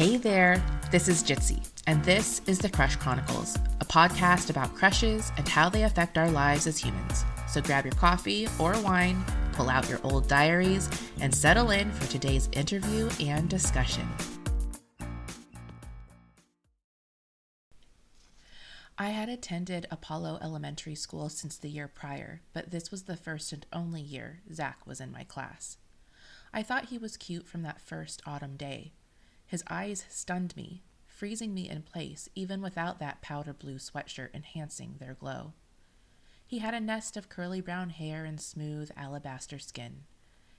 Hey there, this is Jitsi, and this is the Crush Chronicles, a podcast about crushes and how they affect our lives as humans. So grab your coffee or wine, pull out your old diaries, and settle in for today's interview and discussion. I had attended Apollo Elementary School since the year prior, but this was the first and only year Zach was in my class. I thought he was cute from that first autumn day. His eyes stunned me, freezing me in place even without that powder blue sweatshirt enhancing their glow. He had a nest of curly brown hair and smooth alabaster skin.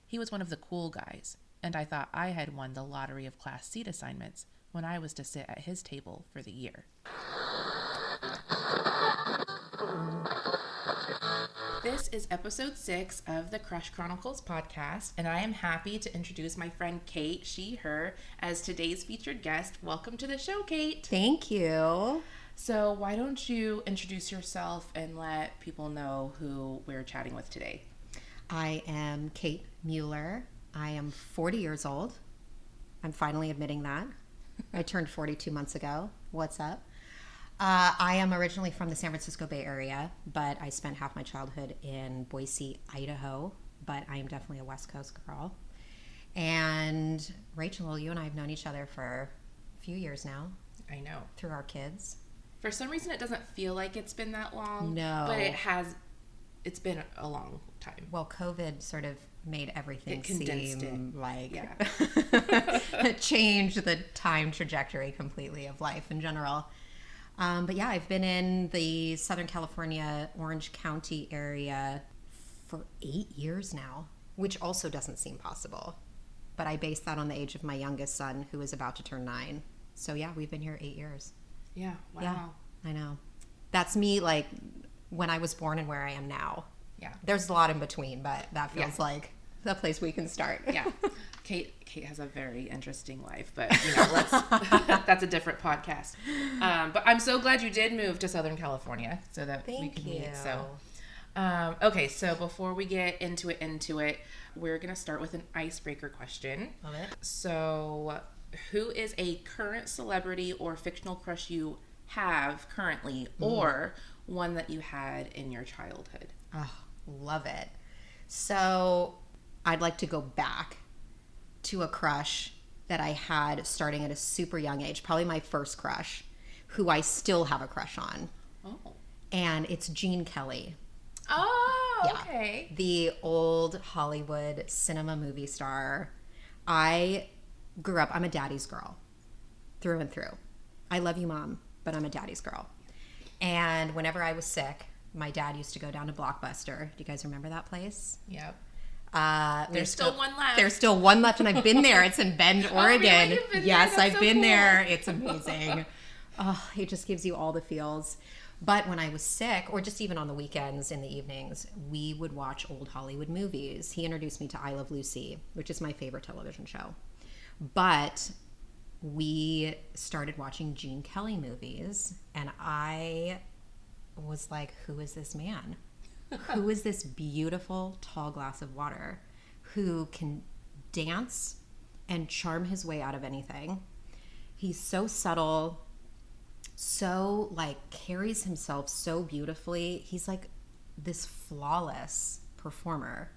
He was one of the cool guys, and I thought I had won the lottery of class seat assignments when I was to sit at his table for the year. This is episode 6 of the Crush Chronicles podcast, and I am happy to introduce my friend Kate, she, her, as today's featured guest. Welcome to the show, Kate. Thank you. So why don't you introduce yourself and let people know who we're chatting with today? I am Kate Mueller. I am 40 years old. I'm finally admitting that. I turned 42 months ago. What's up? I am originally from the San Francisco Bay Area, but I spent half my childhood in Boise, Idaho, but I am definitely a West Coast girl. And Rachel, you and I have known each other for a few years now. I know. Through our kids. For some reason, it doesn't feel like it's been that long. No. But it's been a long time. Well, COVID sort of made everything seem like it changed the time trajectory completely of life in general. But yeah, I've been in the Southern California, Orange County area for 8 years now, which also doesn't seem possible. But I base that on the age of my youngest son, who is about to turn 9. So yeah, we've been here 8 years. Yeah, wow. Yeah, I know. That's me, like, when I was born and where I am now. Yeah. There's a lot in between, but that feels like the place we can start. Yeah. Kate has a very interesting life, but that's a different podcast. But I'm so glad you did move to Southern California so that we can meet. So, okay, so before we get into it, we're gonna start with an icebreaker question. Love it. So, who is a current celebrity or fictional crush you have currently, or one that you had in your childhood? Oh, love it. So, I'd like to go back to a crush that I had starting at a super young age, probably my first crush, who I still have a crush on. Oh. And it's Gene Kelly. Oh, yeah. Okay. The old Hollywood cinema movie star. I grew up, I'm a daddy's girl, through and through. I love you, Mom, but I'm a daddy's girl. And whenever I was sick, my dad used to go down to Blockbuster. Do you guys remember that place? Yep. There's still one left. There's still one left, and I've been there. It's in Bend, Oregon. Really? You've been yes, there? I've been there. It's amazing. Oh, it just gives you all the feels. But when I was sick, or just even on the weekends in the evenings, we would watch old Hollywood movies. He introduced me to I Love Lucy, which is my favorite television show. But we started watching Gene Kelly movies, and I was like, who is this man? Who is this beautiful, tall glass of water who can dance and charm his way out of anything? He's so subtle, so carries himself so beautifully. He's like this flawless performer.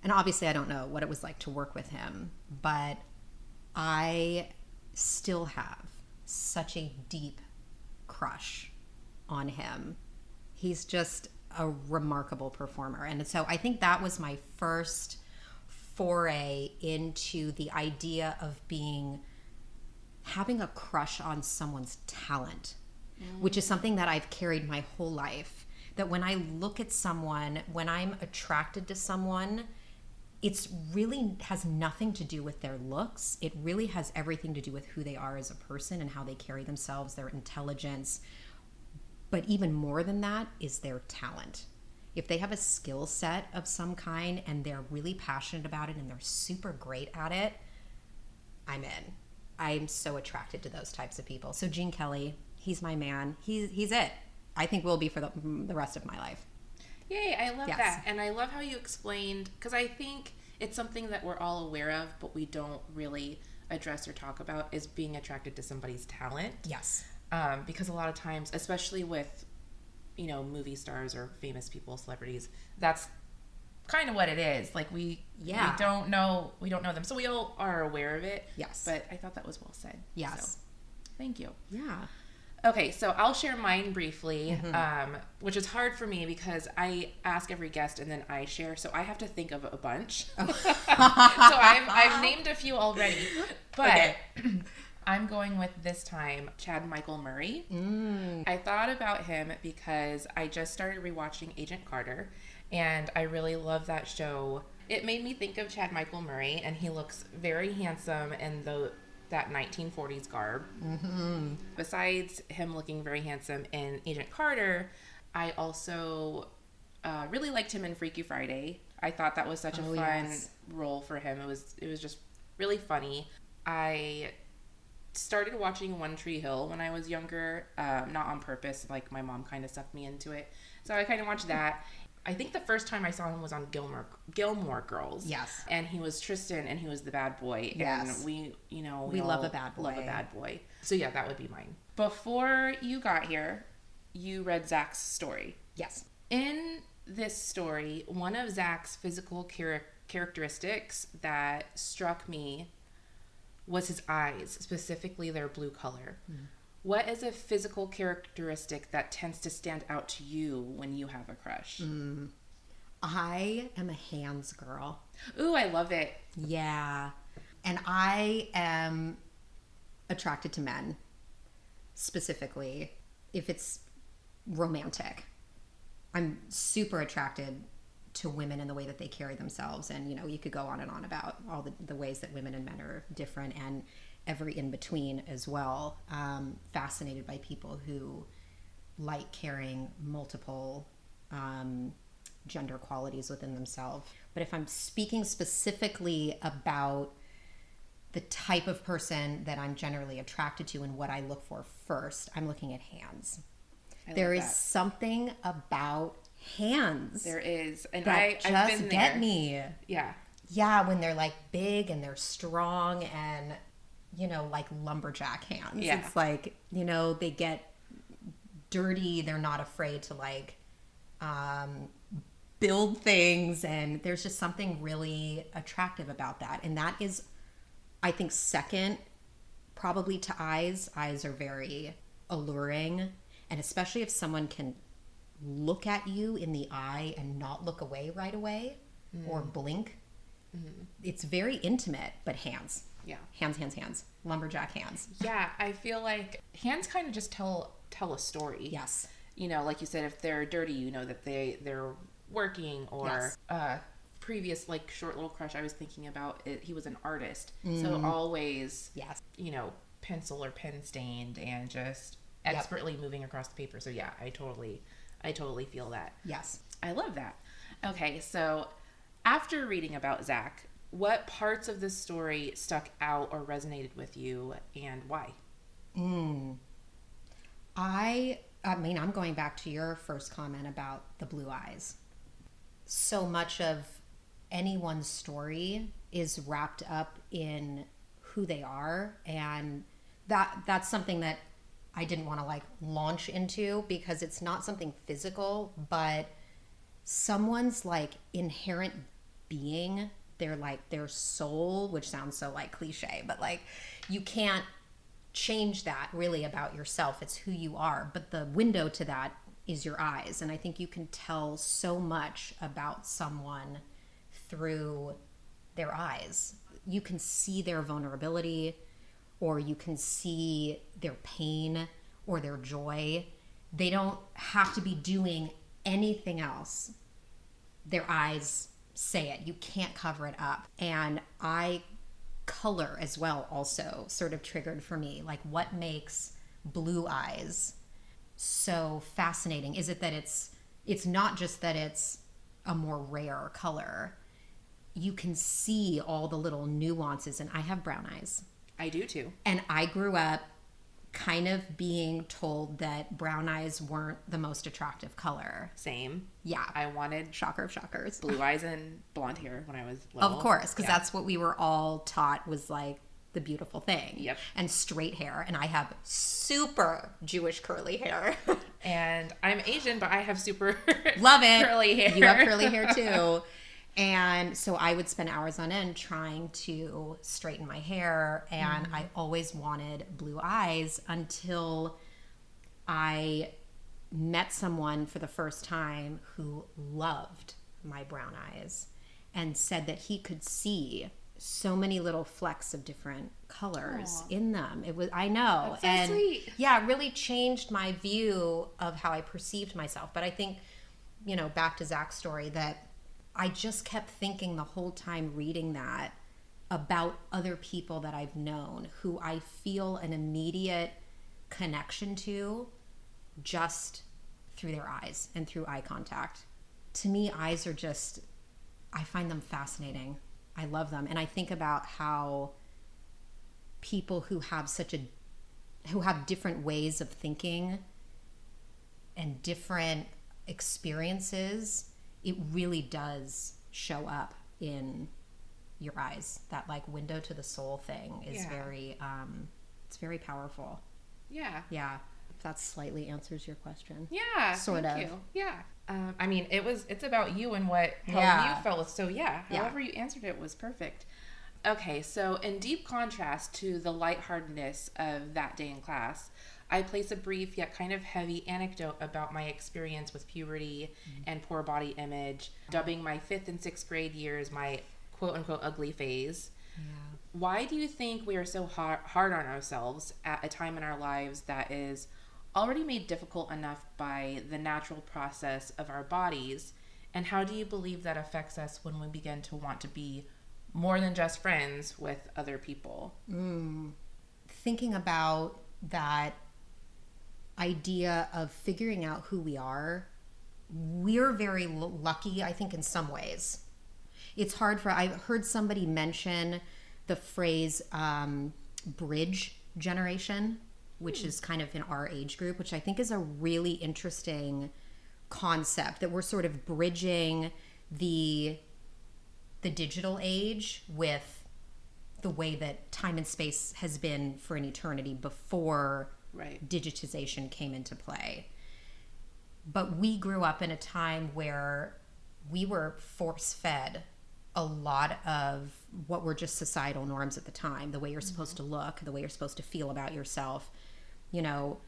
And obviously I don't know what it was like to work with him, but I still have such a deep crush on him. He's just a remarkable performer. And so I think that was my first foray into the idea of having a crush on someone's talent, which is something that I've carried my whole life. That when I look at someone, when I'm attracted to someone, it's really has nothing to do with their looks. It really has everything to do with who they are as a person and how they carry themselves, their intelligence. But even more than that is their talent. If they have a skill set of some kind and they're really passionate about it and they're super great at it, I'm in. I'm so attracted to those types of people. So Gene Kelly, he's my man. He's it. I think will be for the rest of my life. Yay, I love that. And I love how you explained, because I think it's something that we're all aware of, but we don't really address or talk about is being attracted to somebody's talent. Yes. Because a lot of times, especially with, movie stars or famous people, celebrities, that's kind of what it is. Like we don't know them, so we all are aware of it. Yes. But I thought that was well said. Yes. So, thank you. Yeah. Okay, so I'll share mine briefly, which is hard for me because I ask every guest and then I share, so I have to think of a bunch. Oh. So I've named a few already, but okay. I'm going with this time Chad Michael Murray. I thought about him because I just started rewatching Agent Carter, and I really love that show. It made me think of Chad Michael Murray, and he looks very handsome in that 1940s garb. Besides him looking very handsome in Agent Carter, I also really liked him in Freaky Friday. I thought that was such a fun role for him. It was just really funny. I started watching One Tree Hill when I was younger, not on purpose. Like my mom kind of sucked me into it, so I kind of watched that. I think the first time I saw him was on Gilmore Girls. Yes. And he was Tristan, and he was the bad boy. Yes. And we love a bad boy. Love a bad boy. So yeah, that would be mine. Before you got here, you read Zach's story. Yes. In this story, one of Zach's physical characteristics that struck me was his eyes, specifically their blue color. What is a physical characteristic that tends to stand out to you when you have a crush? I am a hands girl. Ooh, I love it. Yeah. And I am attracted to men, specifically if it's romantic. I'm super attracted to women and the way that they carry themselves. And, you could go on and on about all the ways that women and men are different, and every in between as well. Fascinated by people who like carrying multiple gender qualities within themselves. But if I'm speaking specifically about the type of person that I'm generally attracted to and what I look for first, I'm looking at hands. There is something about hands. There is. And I've been there. Get me. Yeah. Yeah, when they're like big and they're strong and like lumberjack hands. Yeah. It's like, they get dirty. They're not afraid to like build things. And there's just something really attractive about that. And that is, I think, second probably to eyes. Eyes are very alluring. And especially if someone can look at you in the eye and not look away right away or blink. It's very intimate, but hands. Yeah. Hands. Lumberjack hands. Yeah, I feel like hands kind of just tell a story. Yes. Like you said, if they're dirty, that they're working, or previous like short little crush I was thinking about, he was an artist. So always pencil or pen stained and just expertly moving across the paper. So yeah, I totally feel that. Yes. I love that. Okay, so after reading about Zach, what parts of this story stuck out or resonated with you, and why? I mean, I'm going back to your first comment about the blue eyes. So much of anyone's story is wrapped up in who they are, and that's something that I didn't want to like launch into, because it's not something physical, but someone's like inherent being, their soul, which sounds so like cliche, but like you can't change that really about yourself. It's who you are. But the window to that is your eyes. And I think you can tell so much about someone through their eyes. You can see their vulnerability, or you can see their pain or their joy. They don't have to be doing anything else. Their eyes say it. You can't cover it up. And color as well also sort of triggered for me. Like, what makes blue eyes so fascinating? Is it that it's not just that it's a more rare color. You can see all the little nuances. And I have brown eyes. I do too. And I grew up kind of being told that brown eyes weren't the most attractive color. Same. Yeah. I wanted shocker of shockers. blue eyes and blonde hair when I was little. Of course, because that's what we were all taught was like the beautiful thing. Yep. And straight hair. And I have super Jewish curly hair. And I'm Asian, but I have super Love it. curly hair. You have curly hair too. And so I would spend hours on end trying to straighten my hair. And I always wanted blue eyes until I met someone for the first time who loved my brown eyes and said that he could see so many little flecks of different colors in them. It was, I know. That's so sweet. Yeah, it really changed my view of how I perceived myself. But I think, you know, back to Zach's story, that I just kept thinking the whole time reading that about other people that I've known who I feel an immediate connection to just through their eyes and through eye contact. To me, eyes are just, I find them fascinating. I love them. And I think about how people who have who have different ways of thinking and different experiences, it really does show up in your eyes. That like window to the soul thing is very, it's very powerful. Yeah. Yeah. If that slightly answers your question. Yeah. Sort thank of. you. Yeah. I mean, it's about you and how you felt. So however you answered it was perfect. Okay, so in deep contrast to the lightheartedness of that day in class, I place a brief yet kind of heavy anecdote about my experience with puberty and poor body image, dubbing my 5th and 6th grade years my quote-unquote ugly phase. Yeah. Why do you think we are so hard on ourselves at a time in our lives that is already made difficult enough by the natural process of our bodies? And how do you believe that affects us when we begin to want to be more than just friends with other people? Thinking about that idea of figuring out who we are, we're very lucky, I think, in some ways. It's hard I've heard somebody mention the phrase bridge generation, which is kind of in our age group, which I think is a really interesting concept, that we're sort of bridging the digital age with the way that time and space has been for an eternity before digitization came into play. But we grew up in a time where we were force-fed a lot of what were just societal norms at the time, the way you're supposed to look, the way you're supposed to feel about yourself. You know,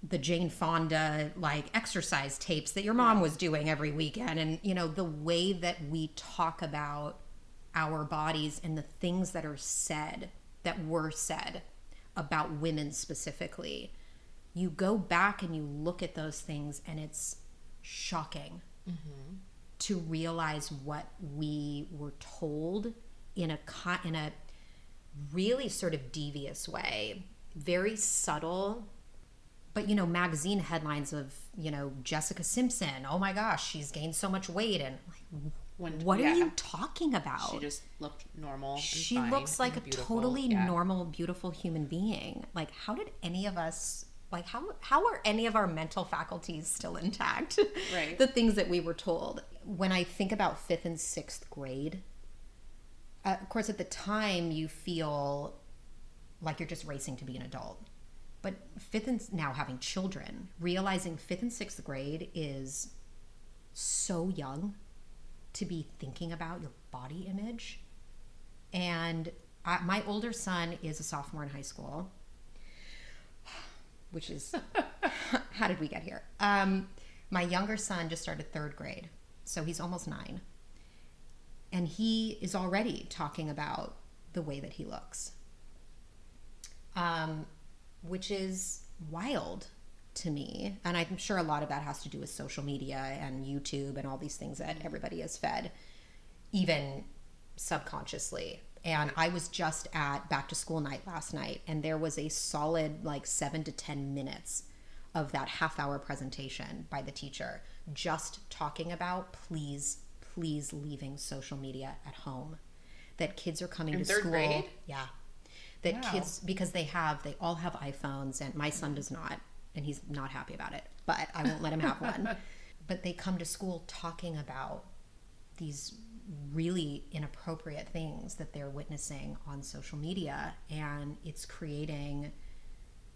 the Jane Fonda like exercise tapes that your mom was doing every weekend, and you know, the way that we talk about our bodies and the things that were said about women specifically. You go back and you look at those things and it's shocking to realize what we were told in a really sort of devious way, very subtle. But, you know, magazine headlines of, you know, Jessica Simpson, oh my gosh, she's gained so much weight. And like, what are you talking about? She just looked normal. She looks like a totally normal, beautiful human being. Like, how did any of us, like, how are any of our mental faculties still intact? Right. The things that we were told. When I think about 5th and 6th grade, of course, at the time, you feel like you're just racing to be an adult. But now having children, realizing 5th and 6th grade is so young to be thinking about your body image. And my older son is a sophomore in high school, which is, how did we get here? My younger son just started 3rd grade, so he's almost 9. And he is already talking about the way that he looks. Which is wild to me. And I'm sure a lot of that has to do with social media and YouTube and all these things that everybody is fed, even subconsciously. And I was just at back to school night last night, and there was a solid like 7 to 10 minutes of that half-hour presentation by the teacher just talking about please leaving social media at home. That kids are coming in to 3rd school. grade? Yeah. That kids, because they all have iPhones, and my son does not, and he's not happy about it, but I won't let him have one. But they come to school talking about these really inappropriate things that they're witnessing on social media, and it's creating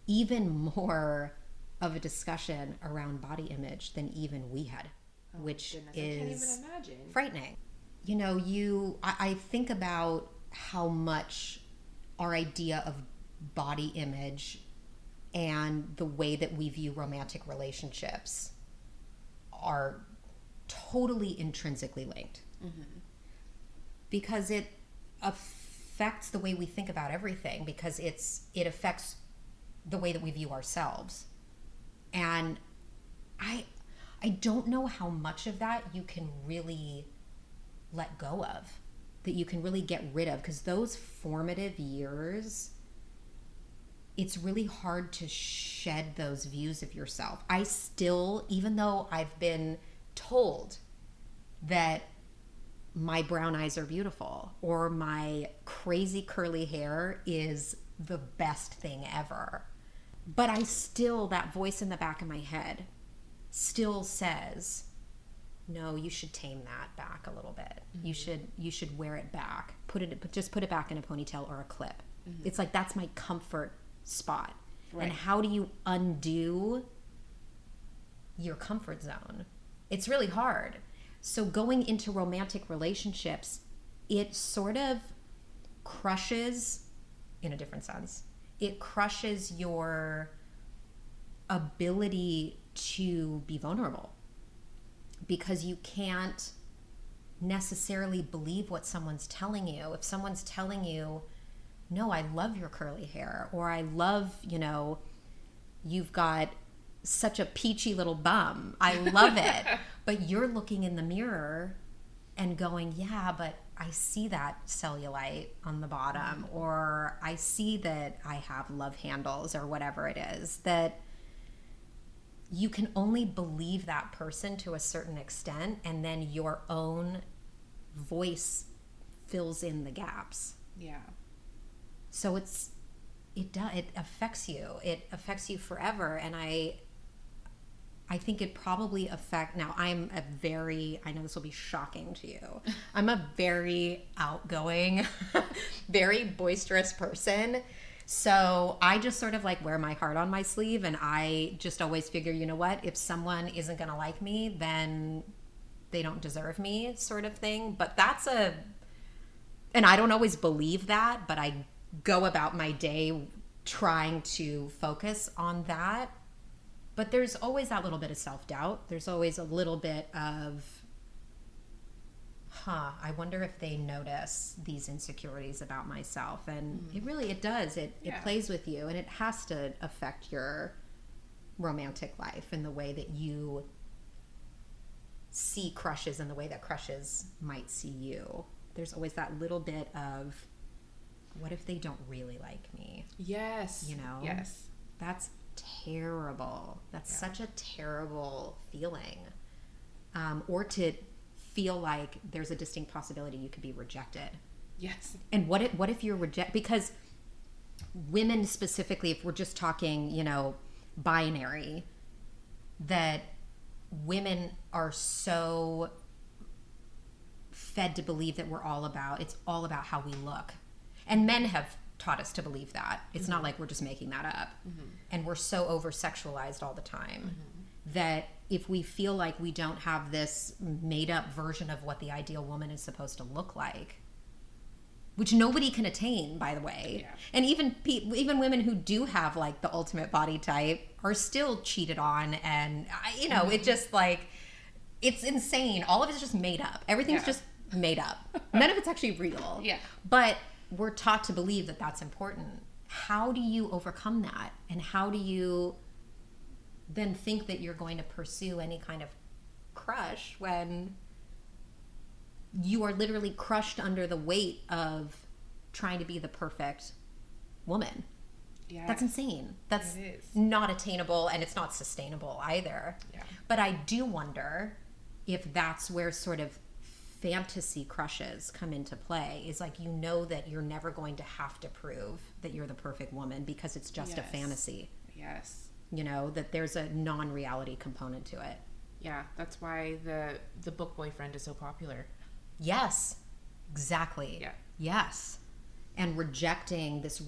even more of a discussion around body image than even we had, which goodness, is I can't even imagine. frightening. You know, I think about how much our idea of body image and the way that we view romantic relationships are totally intrinsically linked. Because it affects the way we think about everything, because it affects the way that we view ourselves. And I don't know how much of that you can really let go of, that you can really get rid of, because those formative years, it's really hard to shed those views of yourself. I still, even though I've been told that my brown eyes are beautiful or my crazy curly hair is the best thing ever, but I still, that voice in the back of my head still says, no, you should tame that back a little bit. You should wear it back. Just put it back in a ponytail or a clip. It's like, that's my comfort spot. Right. And how do you undo your comfort zone? It's really hard. So going into romantic relationships, it sort of crushes, in a different sense, it crushes your ability to be vulnerable, because you can't necessarily believe what someone's telling you. If someone's telling you, no, I love your curly hair, or I love, you've got such a peachy little bum, I love it. But you're looking in the mirror and going, yeah, but I see that cellulite on the bottom, or I see that I have love handles, or whatever it is, that you can only believe that person to a certain extent, and then your own voice fills in the gaps. Yeah. So it affects you. It affects you forever. And I think it probably now I know this will be shocking to you. I'm a very outgoing, very boisterous person. So I just sort of like wear my heart on my sleeve, and I just always figure, you know what, if someone isn't going to like me, then they don't deserve me, sort of thing. But and I don't always believe that, but I go about my day trying to focus on that. But there's always that little bit of self-doubt. There's always a little bit of, I wonder if they notice these insecurities about myself. And it does. It plays with you, and it has to affect your romantic life and the way that you see crushes and the way that crushes might see you. There's always that little bit of, what if they don't really like me? Yes. Yes. That's terrible. That's such a terrible feeling. Or to feel like there's a distinct possibility you could be rejected. Yes. And what if you're rejected? Because women specifically, if we're just talking, binary, that women are so fed to believe that it's all about how we look. And men have taught us to believe that. It's not like we're just making that up. And we're so over-sexualized all the time that if we feel like we don't have this made-up version of what the ideal woman is supposed to look like, which nobody can attain, by the way. Yeah. And even women who do have like the ultimate body type are still cheated on, and it just like, it's insane. All of it's just made up. Everything's just made up. None of it's actually real. Yeah. But we're taught to believe that that's important. How do you overcome that? And how do you then think that you're going to pursue any kind of crush when you are literally crushed under the weight of trying to be the perfect woman? Yeah. That's insane. That's not attainable, and it's not sustainable either. Yeah. But I do wonder if that's where sort of fantasy crushes come into play, is like, that you're never going to have to prove that you're the perfect woman because it's just a fantasy. Yes. That there's a non-reality component to it. Yeah, that's why the book boyfriend is so popular. Yes, exactly. Yeah. Yes. And rejecting this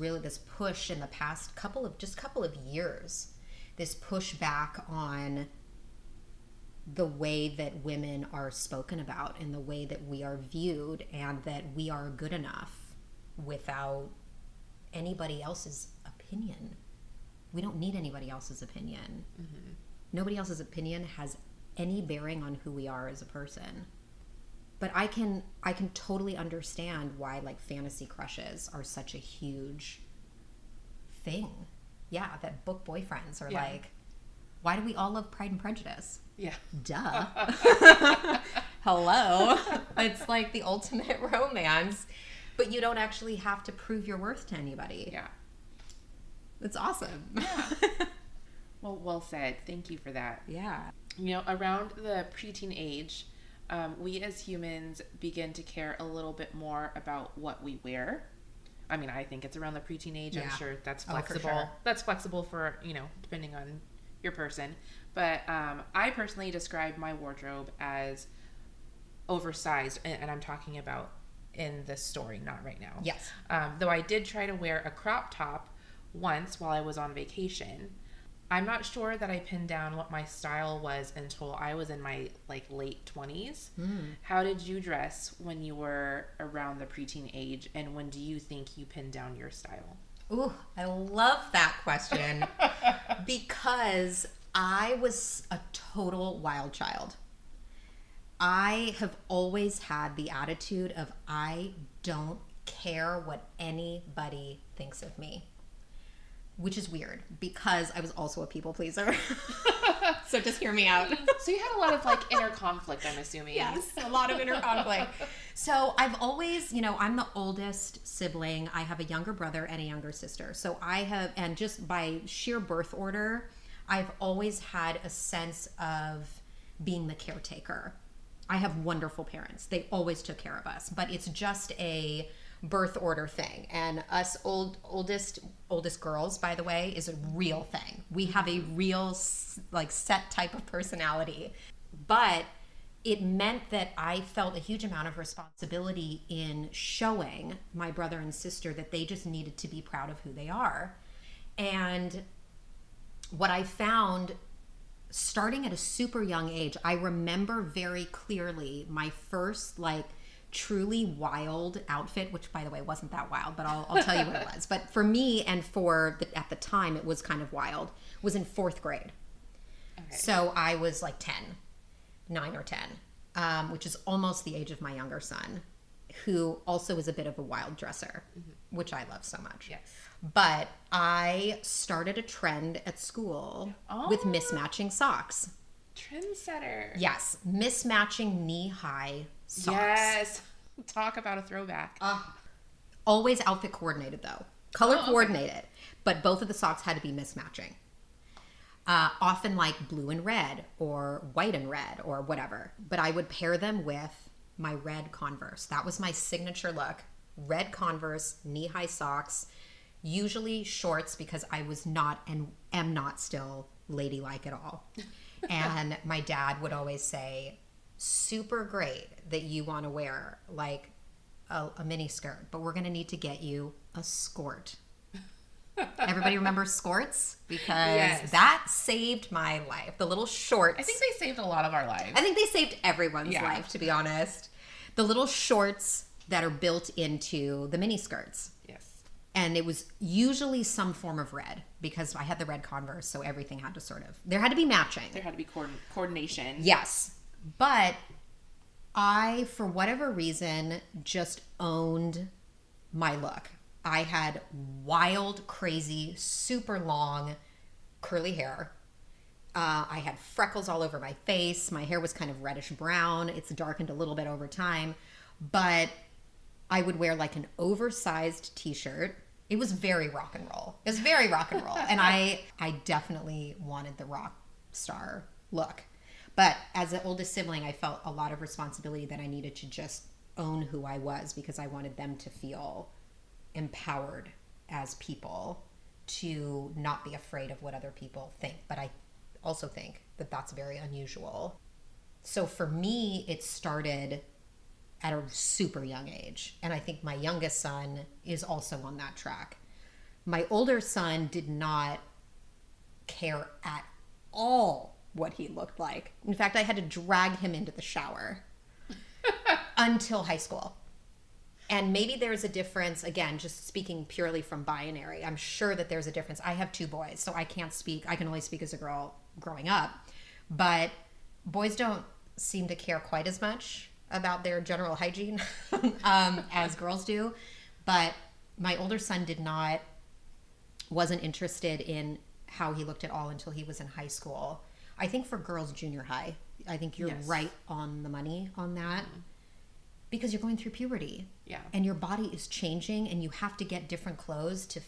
push in the past couple of years, this push back on the way that women are spoken about and the way that we are viewed and that we are good enough without anybody else's opinion. We don't need anybody else's opinion. Mm-hmm. Nobody else's opinion has any bearing on who we are as a person. But I can totally understand why like fantasy crushes are such a huge thing. Yeah, that book boyfriends are like, why do we all love Pride and Prejudice? Yeah. Duh. Hello. It's like the ultimate romance, but you don't actually have to prove your worth to anybody. Yeah. It's awesome. Yeah. Well said. Thank you for that. Yeah. You know, around the preteen age, we as humans begin to care a little bit more about what we wear. I mean, I think it's around the preteen age. Yeah. I'm sure that's flexible. For sure. That's flexible for, you know, depending on your person. But I personally describe my wardrobe as oversized, and I'm talking about in this story, not right now. Yes. Though I did try to wear a crop top once while I was on vacation. I'm not sure that I pinned down what my style was until I was in my like late 20s. How did you dress when you were around the preteen age, and when do you think you pinned down your style? Ooh, I love that question because I was a total wild child. I have always had the attitude of I don't care what anybody thinks of me. Which is weird because I was also a people pleaser. So just hear me out. So you had a lot of like inner conflict, I'm assuming. Yes, a lot of inner conflict. So I've always, you know, I'm the oldest sibling. I have a younger brother and a younger sister. So I have, and just by sheer birth order, I've always had a sense of being the caretaker. I have wonderful parents. They always took care of us, but it's just a birth order thing. And us oldest girls, by the way, is a real thing. We have a real like set type of personality. But it meant that I felt a huge amount of responsibility in showing my brother and sister that they just needed to be proud of who they are. And what I found starting at a super young age, I remember very clearly my first like truly wild outfit, which by the way wasn't that wild, but I'll tell you what it was. But for me and at the time it was kind of wild, was in 4th grade. Okay. So I was like 9 or 10, which is almost the age of my younger son, who also is a bit of a wild dresser, which I love so much. Yes. But I started a trend at school with mismatching socks. Trendsetter. Yes, mismatching knee-high socks. Yes. Talk about a throwback. Always outfit coordinated though. Color coordinated. But both of the socks had to be mismatching. Often like blue and red or white and red or whatever. But I would pair them with my red Converse. That was my signature look. Red Converse, knee-high socks, usually shorts because I was not and am not still ladylike at all. And my dad would always say, super great that you want to wear like a mini skirt, but we're going to need to get you a skort. Everybody remember skirts? Because that saved my life. The little shorts. I think they saved a lot of our lives. I think they saved everyone's life, to be honest. The little shorts that are built into the mini skirts. Yes. And it was usually some form of red because I had the red Converse, so everything had to there had to be matching. There had to be coordination. Yes. But I, for whatever reason, just owned my look. I had wild, crazy, super long, curly hair. I had freckles all over my face. My hair was kind of reddish brown. It's darkened a little bit over time. But I would wear like an oversized t-shirt. It was very rock and roll. It was very rock and roll. And I definitely wanted the rock star look. But as the oldest sibling, I felt a lot of responsibility that I needed to just own who I was because I wanted them to feel empowered as people to not be afraid of what other people think. But I also think that that's very unusual. So for me, it started at a super young age. And I think my youngest son is also on that track. My older son did not care at all what he looked like. In fact, I had to drag him into the shower until high school. And maybe there's a difference, again, just speaking purely from binary. I'm sure that there's a difference. I have two boys, so I can't speak. I can only speak as a girl growing up. But boys don't seem to care quite as much about their general hygiene as girls do. But my older son wasn't interested in how he looked at all until he was in high school. I think for girls, junior high. I think you're right on the money on that. Mm-hmm. Because you're going through puberty. Yeah. And your body is changing and you have to get different clothes to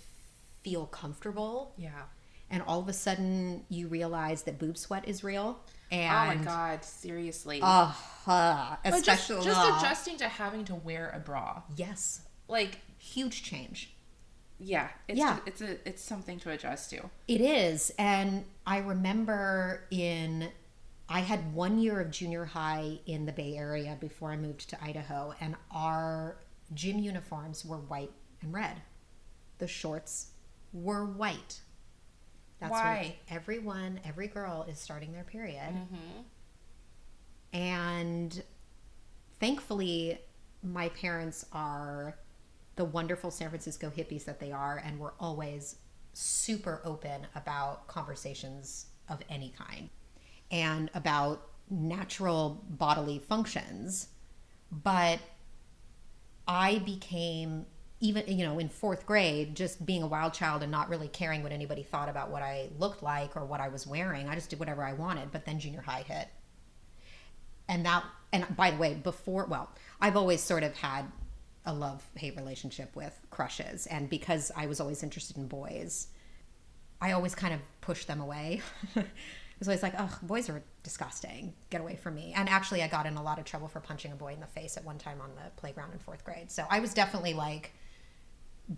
feel comfortable. Yeah. And all of a sudden you realize that boob sweat is real. And oh my God, seriously. Especially just adjusting to having to wear a bra. Yes. Like huge change. Yeah. It's something to adjust to. It is. And I remember I had 1 year of junior high in the Bay Area before I moved to Idaho, and our gym uniforms were white and red. The shorts were white. That's why every girl is starting their period. Mm-hmm. And thankfully, my parents are the wonderful San Francisco hippies that they are, and were always super open about conversations of any kind and about natural bodily functions. But I became, even, in fourth grade, just being a wild child and not really caring what anybody thought about what I looked like or what I was wearing. I just did whatever I wanted. But then junior high hit. And by the way, I've always sort of had a love-hate relationship with crushes. And because I was always interested in boys, I always kind of pushed them away. It was always like, oh, boys are disgusting. Get away from me. And actually, I got in a lot of trouble for punching a boy in the face at one time on the playground in fourth grade. So I was definitely like,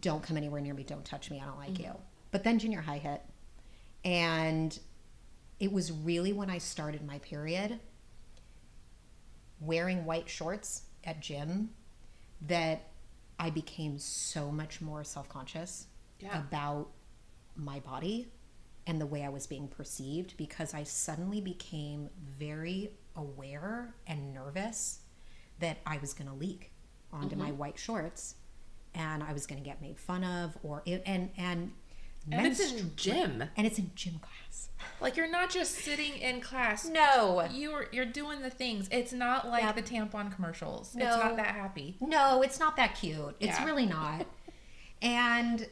don't come anywhere near me. Don't touch me. I don't like Mm-hmm. you. But then junior high hit. And it was really when I started my period, wearing white shorts at gym, that I became so much more self-conscious about my body and the way I was being perceived, because I suddenly became very aware and nervous that I was going to leak onto Mm-hmm. my white shorts and I was going to get made fun of, and it's in gym. And it's in gym class. Like, you're not just sitting in class. No. You're doing the things. It's not like the tampon commercials. No. It's not that happy. No, it's not that cute. It's Yeah. really not. And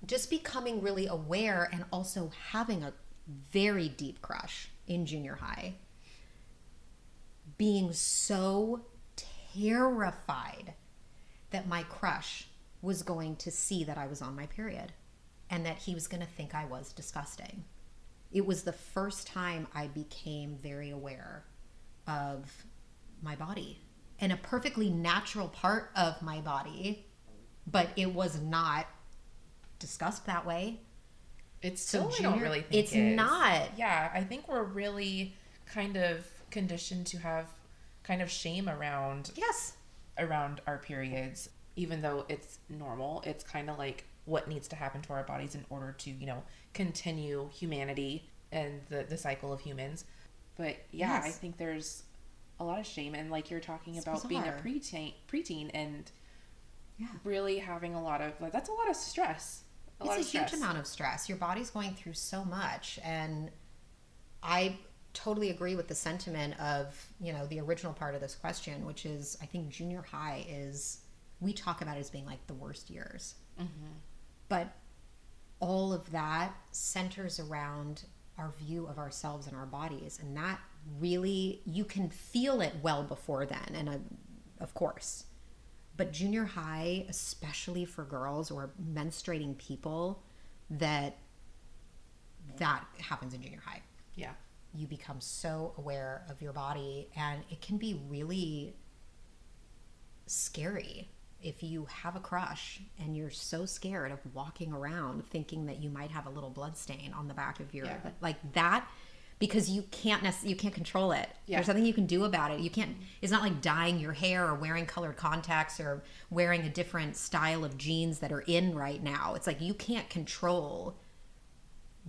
just becoming really aware, and also having a very deep crush in junior high. Being so terrified that my crush was going to see that I was on my period and that he was going to think I was disgusting. It was the first time I became very aware of my body, and a perfectly natural part of my body, but it was not discussed that way. It's So I don't really think it's not. Yeah, I think we're really kind of conditioned to have kind of shame around our periods, even though it's normal. It's kind of like what needs to happen to our bodies in order to, continue humanity and the cycle of humans. But yeah, I think there's a lot of shame, and like you're talking about being a preteen and really having that's a lot of stress. It's a huge amount of stress. Your body's going through so much. And I totally agree with the sentiment of, the original part of this question, which is, I think junior high we talk about it as being like the worst years. Mm-hmm. But all of that centers around our view of ourselves and our bodies. And that really, you can feel it well before then. And of course. But junior high, especially for girls or menstruating people, that happens in junior high. Yeah. You become so aware of your body, and it can be really scary if you have a crush and you're so scared of walking around thinking that you might have a little blood stain on the back of your like that because you can't control it. Yeah. There's nothing you can do about it. You can't. It's not like dyeing your hair or wearing colored contacts or wearing a different style of jeans that are in right now. It's like you can't control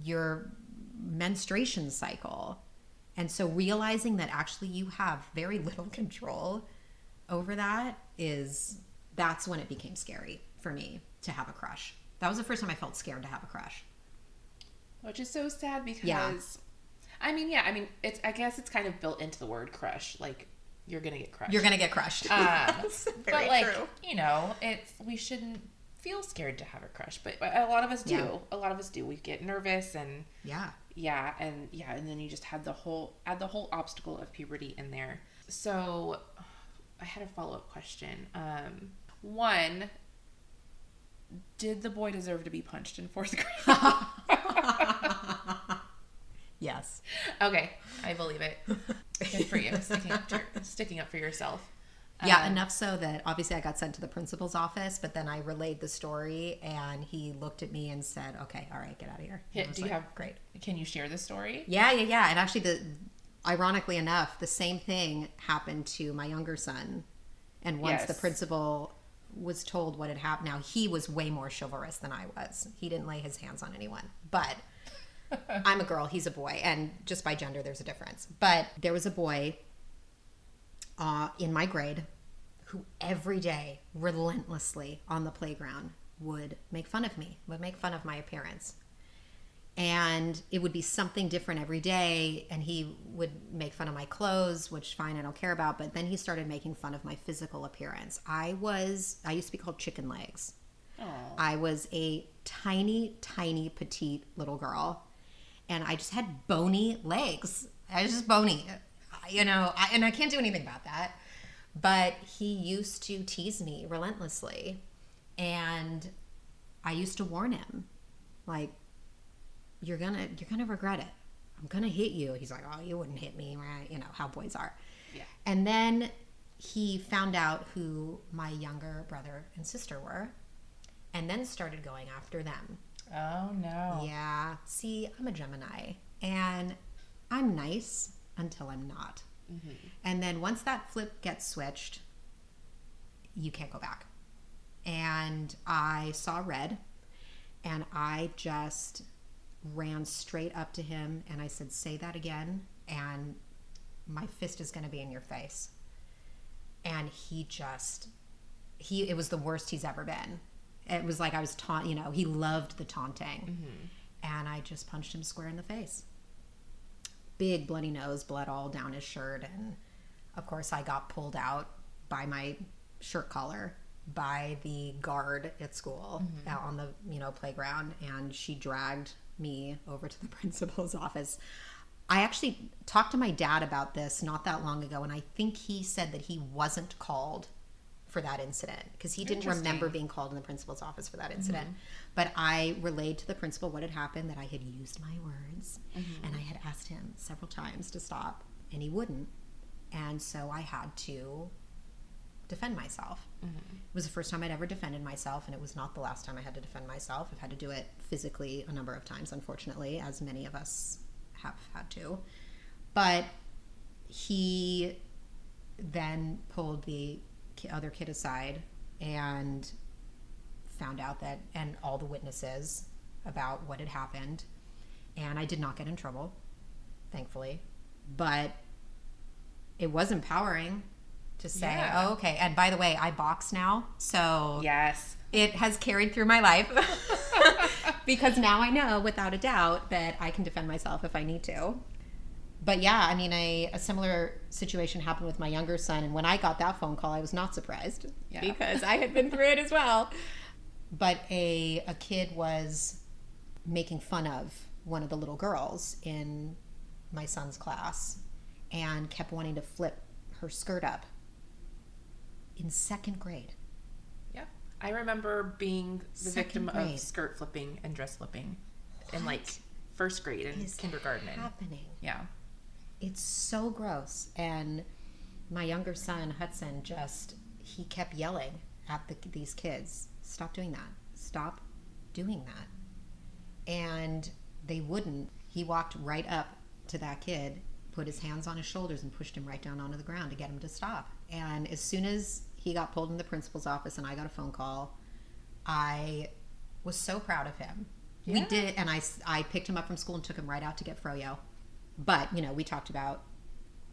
your menstruation cycle. And so realizing that actually you have very little control over that's when it became scary for me to have a crush. That was the first time I felt scared to have a crush. Which is so sad because, Yeah. I mean, I guess it's kind of built into the word crush. Like, you're going to get crushed. You're going to get crushed. That's very but, like, true. we shouldn't feel scared to have a crush. But a lot of us do. Yeah. A lot of us do. We get nervous and... Yeah. Yeah, and then you just add the whole obstacle of puberty in there. So, I had a follow-up question. One, did the boy deserve to be punched in 4th grade? Yes. Okay, I believe it. Good for you, sticking up for yourself. Yeah, enough so that obviously I got sent to the principal's office, but then I relayed the story and he looked at me and said, "Okay, all right, get out of here." Do you have great? Can you share the story? Yeah. And actually, ironically enough, the same thing happened to my younger son. And once the principal was told what had happened, now he was way more chivalrous than I was. He didn't lay his hands on anyone, but I'm a girl, he's a boy, and just by gender, there's a difference. But there was a boy in my grade who every day, relentlessly on the playground, would make fun of me, would make fun of my appearance. And it would be something different every day, and he would make fun of my clothes, which fine, I don't care about, but then he started making fun of my physical appearance. I used to be called chicken legs. Aww. I was a tiny, tiny, petite little girl, and I just had bony legs. I was just bony, and I can't do anything about that. But he used to tease me relentlessly, and I used to warn him, like, you're gonna regret it. I'm gonna hit you. He's like, "Oh, you wouldn't hit me," right? You know how boys are. Yeah. And then he found out who my younger brother and sister were, and then started going after them. Oh no. Yeah. See, I'm a Gemini, and I'm nice until I'm not. Mm-hmm. And then once that flip gets switched, you can't go back. And I saw red, and I just ran straight up to him and I said, "Say that again and my fist is going to be in your face." And it was the worst he's ever been. It was like I was he loved the taunting. Mm-hmm. And I just punched him square in the face. Big bloody nose, blood all down his shirt, and of course I got pulled out by my shirt collar by the guard at school, mm-hmm. out on the playground, and she dragged me over to the principal's office. I actually talked to my dad about this not that long ago, and I think he said that he wasn't called for that incident because he didn't remember being called in the principal's office for that incident. Mm-hmm. But I relayed to the principal what had happened, that I had used my words, mm-hmm. and I had asked him several times to stop, and he wouldn't. And so I had to defend myself. Mm-hmm. It was the first time I'd ever defended myself, and it was not the last time I had to defend myself. I've had to do it physically a number of times, unfortunately, as many of us have had to. But he then pulled the other kid aside and found out that, and all the witnesses about what had happened. And I did not get in trouble, thankfully. But it was empowering to say, yeah. Oh, okay. And by the way, I box now. So yes, it has carried through my life because now I know without a doubt that I can defend myself if I need to. But yeah, I mean, a similar situation happened with my younger son. And when I got that phone call, I was not surprised, yeah. because I had been through it as well. But a kid was making fun of one of the little girls in my son's class and kept wanting to flip her skirt up in second grade. Yeah. I remember being the victim grade. Of skirt flipping and dress flipping in like first grade and kindergarten. Happening? Yeah. It's so gross. And my younger son, Hudson, he kept yelling at these kids, "Stop doing that. Stop doing that." And they wouldn't. He walked right up to that kid, put his hands on his shoulders and pushed him right down onto the ground to get him to stop. And as soon as he got pulled in the principal's office and I got a phone call, I was so proud of him. Yeah. We did, and I picked him up from school and took him right out to get froyo. But, you know, we talked about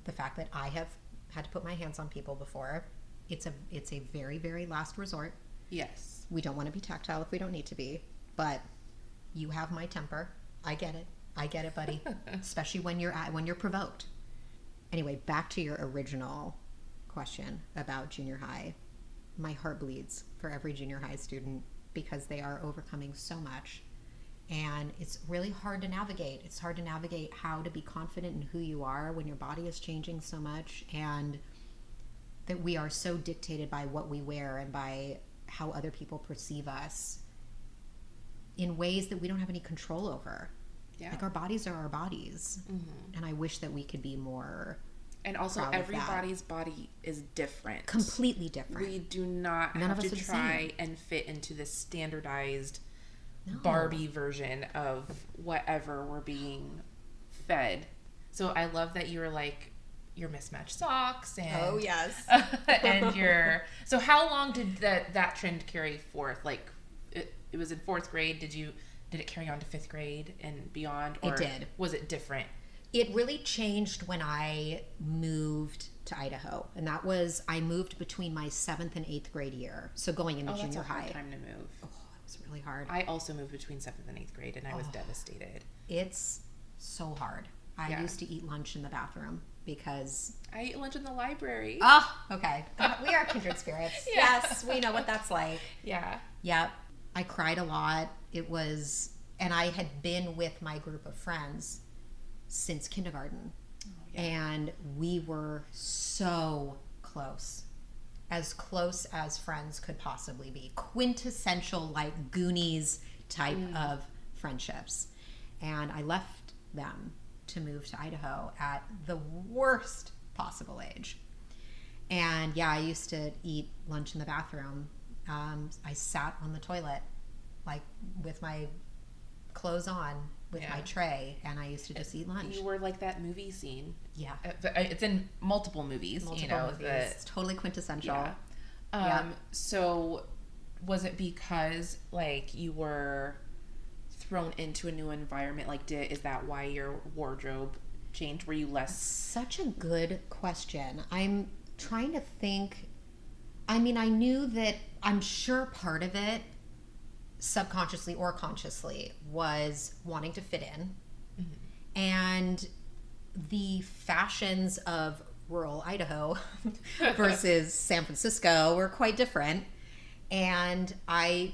the fact that I have had to put my hands on people before. It's a very, very last resort. Yes. We don't want to be tactile if we don't need to be. But you have my temper. I get it, buddy. Especially when you're provoked. Anyway, back to your original question about junior high. My heart bleeds for every junior high student because they are overcoming so much. And it's really hard to navigate. It's hard to navigate how to be confident in who you are when your body is changing so much, and that we are so dictated by what we wear and by how other people perceive us in ways that we don't have any control over. Yeah. Like, our bodies are our bodies. Mm-hmm. And I wish that we could be more. And also, everybody's body is different. Completely different. We do not have to try and fit into this standardized Barbie version of whatever we're being fed. So I love that you were like, your mismatched socks and oh yes and your so how long did that trend carry forth? Like it was in 4th grade. Did it carry on to 5th grade and beyond, or it did? Was it different? It really changed when I moved to Idaho, and that was, I moved between my 7th and 8th grade year, so going into junior high. That's a hard time to move. Oh, it was really hard. I also moved between 7th and 8th grade, and I was devastated. It's so hard. I used to eat lunch in the bathroom because I ate lunch in the library. Oh, okay. We are kindred spirits. Yeah. Yes, we know what that's like. Yeah. Yep. I cried a lot. And I had been with my group of friends since kindergarten. Oh, yeah. And we were so close. As close as friends could possibly be. Quintessential, like, Goonies type of friendships. And I left them to move to Idaho at the worst possible age. And yeah, I used to eat lunch in the bathroom. I sat on the toilet, like, with my clothes on, with my tray, and I used to just eat lunch. You were like that movie scene. Yeah. It's in multiple movies. It's totally quintessential. Yeah. So was it because, like, you were thrown into a new environment? Like, is that why your wardrobe changed? Were you less? Such a good question. I'm trying to think. I mean, I knew that, I'm sure part of it, subconsciously or consciously, was wanting to fit in. Mm-hmm. And the fashions of rural Idaho versus San Francisco were quite different. And I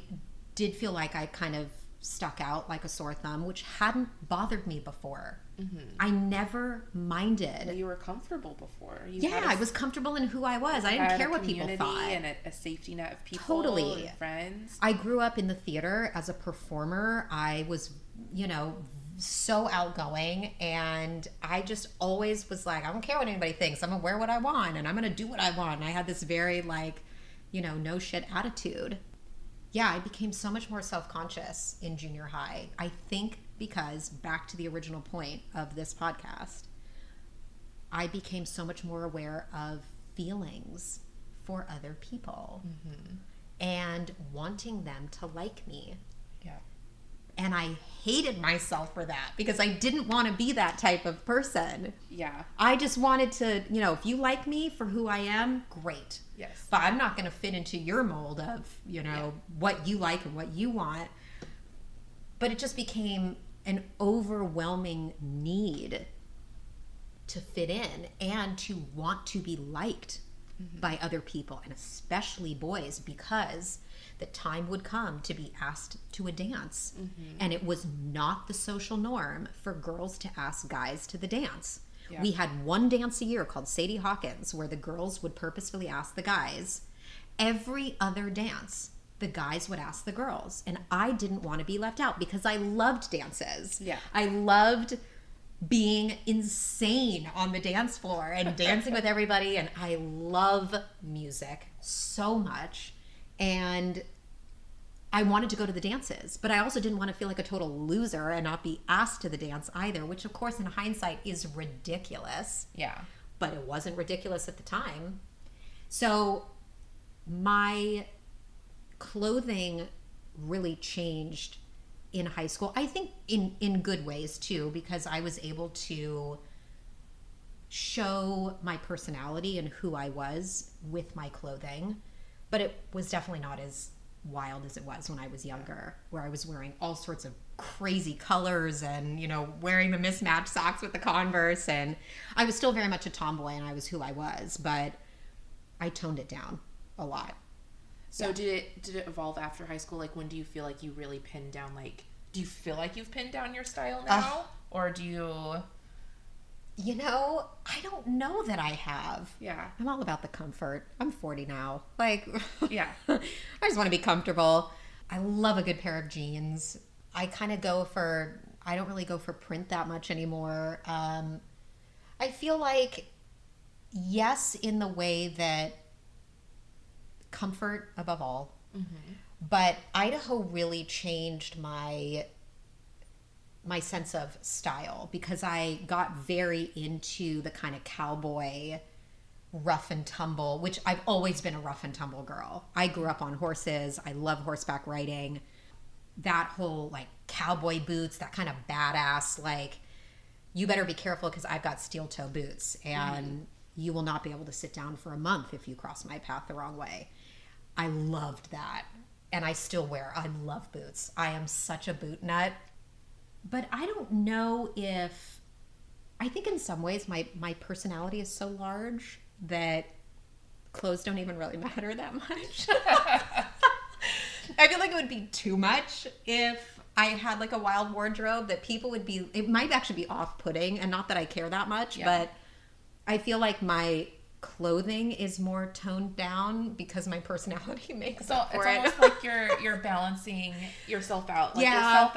did feel like I kind of stuck out like a sore thumb, which hadn't bothered me before. Mm-hmm. I never minded. Well, you were comfortable before. I was comfortable in who I was. I didn't care what people thought. And a safety net of people. Totally. And friends. I grew up in the theater as a performer. I was, so outgoing, and I just always was like, I don't care what anybody thinks. I'm gonna wear what I want, and I'm gonna do what I want. And I had this very, like, no shit attitude. Yeah, I became so much more self-conscious in junior high. I think because, back to the original point of this podcast, I became so much more aware of feelings for other people and wanting them to like me. Yeah. And I hated myself for that because I didn't want to be that type of person. Yeah. I just wanted to, if you like me for who I am, great. Yes. But I'm not going to fit into your mold of, what you like and what you want. But it just became an overwhelming need to fit in and to want to be liked by other people, and especially boys, because the time would come to be asked to a dance. And it was not the social norm for girls to ask guys to the dance. Yeah. We had one dance a year called Sadie Hawkins, where the girls would purposefully ask the guys. Every other dance, the guys would ask the girls. And I didn't want to be left out because I loved dances. Yeah. I loved being insane on the dance floor and dancing with everybody. And I love music so much. And I wanted to go to the dances, but I also didn't want to feel like a total loser and not be asked to the dance either, which of course in hindsight is ridiculous. Yeah. But it wasn't ridiculous at the time. So my clothing really changed in high school. I think in good ways too, because I was able to show my personality and who I was with my clothing. But it was definitely not as wild as it was when I was younger, where I was wearing all sorts of crazy colors and, you know, wearing the mismatched socks with the Converse. And I was still very much a tomboy and I was who I was, but I toned it down a lot. So did it evolve after high school? Like, when do you feel like you really pinned down, like, do you feel like you've pinned down your style now? Or do you... You know, I don't know that I have. Yeah. I'm all about the comfort. I'm 40 now. Like, yeah. I just want to be comfortable. I love a good pair of jeans. I kind of I don't really go for print that much anymore. I feel like, yes, in the way that comfort above all, but Idaho really changed my sense of style because I got very into the kind of cowboy rough and tumble, which I've always been a rough and tumble girl. I grew up on horses. I love horseback riding. That whole like cowboy boots, that kind of badass, like, you better be careful because I've got steel toe boots and you will not be able to sit down for a month if you cross my path the wrong way. I loved that. And I love boots. I am such a boot nut. But I don't know if, I think in some ways my personality is so large that clothes don't even really matter that much. I feel like it would be too much if I had like a wild wardrobe that people would be, it might actually be off-putting, and not that I care that much, but I feel like my clothing is more toned down because my personality makes up for it. It's almost like you're balancing yourself out. Like yourself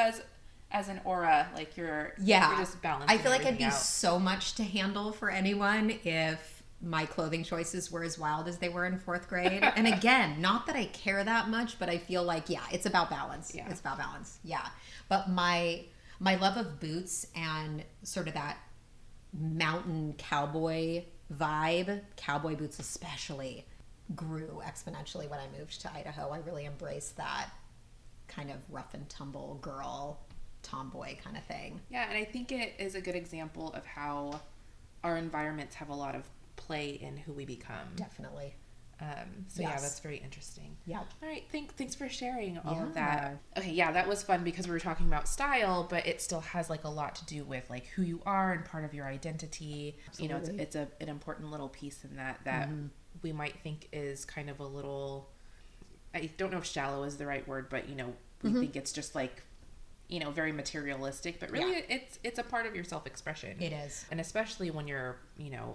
as an aura, like you're just balancing. I feel like it'd be out. So much to handle for anyone if my clothing choices were as wild as they were in 4th grade. And again, not that I care that much, but I feel like, it's about balance. Yeah. It's about balance. Yeah. But my love of boots and sort of that mountain cowboy vibe, cowboy boots especially, grew exponentially when I moved to Idaho. I really embraced that kind of rough and tumble girl, tomboy kind of thing. Yeah, and I think it is a good example of how our environments have a lot of play in who we become. Definitely. That's very interesting. Yeah. All right, thanks for sharing all of that. Okay, that was fun because we were talking about style, but it still has like a lot to do with like who you are and part of your identity. Absolutely. You know, it's an important little piece in that we might think is kind of a little, I don't know if shallow is the right word, but we think it's just like, very materialistic, but really it's a part of your self-expression. It is. And especially when you're,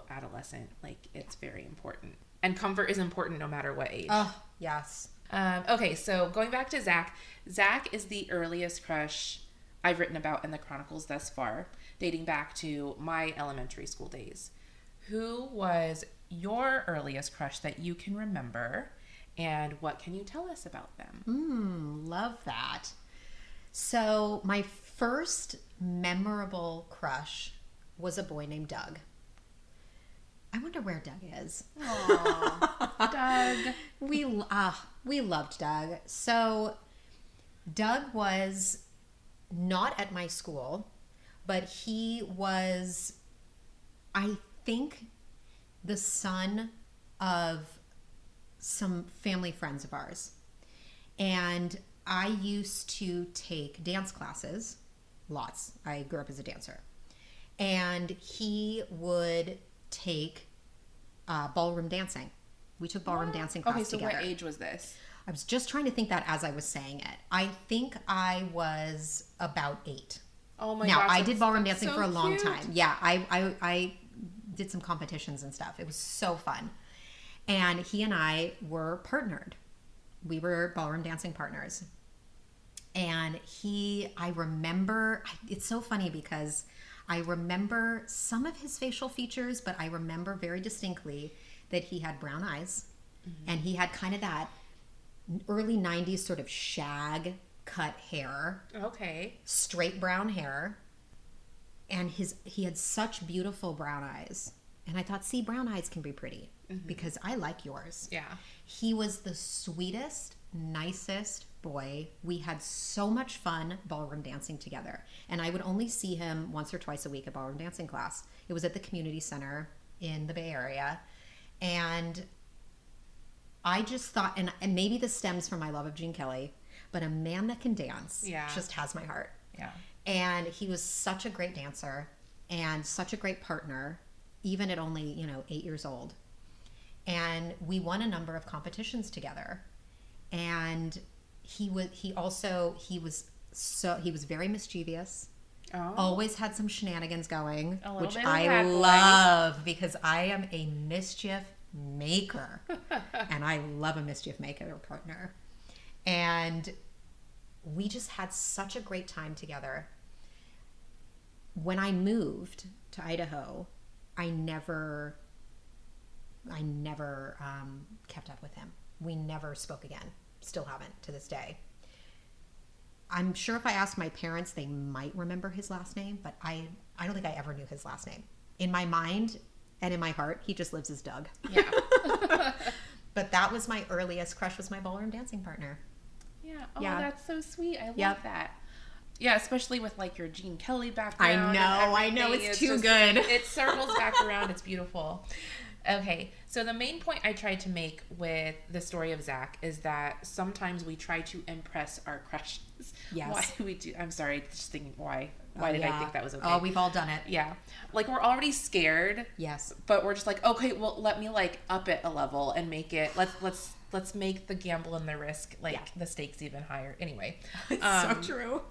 adolescent, like it's very important. And comfort is important no matter what age. Oh, yes. Okay, so going back to Zach. Zach is the earliest crush I've written about in the Chronicles thus far, dating back to my elementary school days. Who was your earliest crush that you can remember, and what can you tell us about them? Love that. So my first memorable crush was a boy named Doug. I wonder where Doug is. Aww, Doug. We loved Doug. So Doug was not at my school, but he was, I think, the son of some family friends of ours. And I used to take dance classes, lots. I grew up as a dancer. And he would take ballroom dancing. We took ballroom dancing class together. Okay, so what age was this? I was just trying to think that as I was saying it. I think I was about 8. Oh my gosh. Now, I did ballroom dancing for a long time. Yeah, I did some competitions and stuff. It was so fun. And he and I were partnered. We were ballroom dancing partners. And I remember, it's so funny because I remember some of his facial features, but I remember very distinctly that he had brown eyes and he had kind of that early 90s sort of shag cut hair, Okay. straight brown hair, and he had such beautiful brown eyes. And I thought, see, brown eyes can be pretty because I like yours. Yeah. He was the sweetest, nicest boy. We had so much fun ballroom dancing together. And I would only see him once or twice a week at ballroom dancing class. It was at the community center in the Bay Area. And I just thought, and maybe this stems from my love of Gene Kelly, but a man that can dance just has my heart. Yeah. And he was such a great dancer and such a great partner, even at only, 8 years old. And we won a number of competitions together. And he was very mischievous. Oh. Always had some shenanigans going, A little which bit of I bad boy. love because I am a mischief maker. And I love a mischief maker partner. And we just had such a great time together. When I moved to Idaho, I never kept up with him. We never spoke again. Still haven't to this day. I'm sure if I asked my parents, they might remember his last name, but I don't think I ever knew his last name. In my mind and in my heart, he just lives as Doug. Yeah. But that was my earliest crush, was my ballroom dancing partner. Yeah. Oh, Yeah. that's so sweet. I love Yep. that. Yeah, especially with like your Gene Kelly background. I know, everything. it's too good. It circles back around. It's beautiful. Okay, so the main point I tried to make with the story of Zach is that sometimes we try to impress our crushes. Yes. Why we do? I'm sorry, just thinking why. Why did I think that was okay? Oh, we've all done it. Yeah, like we're already scared. Yes. But we're just like, okay, well, let me like up it a level and make it. Let's make the gamble and the risk the stakes even higher. Anyway, It's so true.